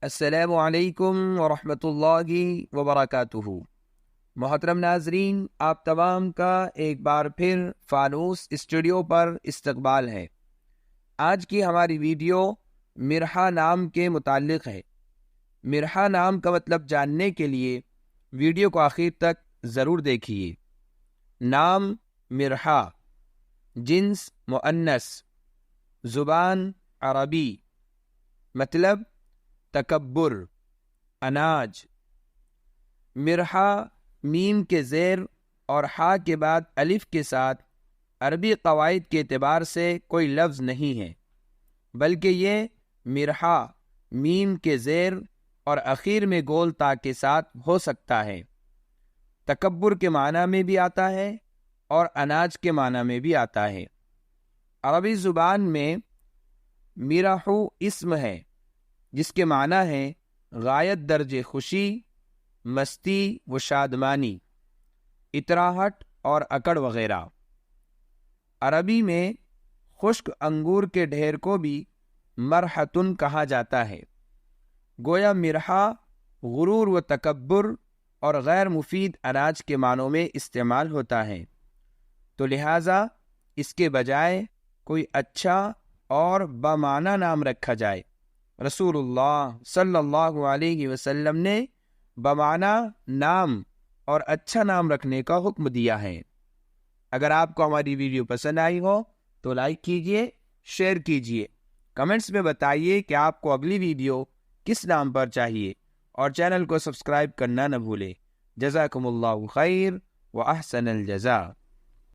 السلام علیکم ورحمۃ اللہ وبرکاتہ۔ محترم ناظرین، آپ تمام کا ایک بار پھر فانوس اسٹوڈیو پر استقبال ہے۔ آج کی ہماری ویڈیو مرحا نام کے متعلق ہے۔ مرحا نام کا مطلب جاننے کے لیے ویڈیو کو آخر تک ضرور دیکھیے۔ نام مرحا، جنس مؤنث، زبان عربی، مطلب تکبر، اناج۔ مرحا میم کے زیر اور ہا کے بعد الف کے ساتھ عربی قواعد کے اعتبار سے کوئی لفظ نہیں ہے، بلکہ یہ مرحا میم کے زیر اور اخیر میں گول تا کے ساتھ ہو سکتا ہے۔ تکبر کے معنی میں بھی آتا ہے اور اناج کے معنی میں بھی آتا ہے۔ عربی زبان میں مرحو اسم ہے جس کے معنی ہے غایت درجے خوشی، مستی و شادمانی، اتراہٹ اور اکڑ وغیرہ۔ عربی میں خشک انگور کے ڈھیر کو بھی مرحتن کہا جاتا ہے۔ گویا مرحا غرور و تکبر اور غیر مفید اناج کے معنوں میں استعمال ہوتا ہے، تو لہٰذا اس کے بجائے کوئی اچھا اور بامعنی نام رکھا جائے۔ رسول اللہ صلی اللہ علیہ وسلم نے بمعنی نام اور اچھا نام رکھنے کا حکم دیا ہے۔ اگر آپ کو ہماری ویڈیو پسند آئی ہو تو لائک کیجئے، شیئر کیجئے، کمنٹس میں بتائیے کہ آپ کو اگلی ویڈیو کس نام پر چاہیے، اور چینل کو سبسکرائب کرنا نہ بھولیں۔ جزاکم اللہ خیر و احسن الجزاء۔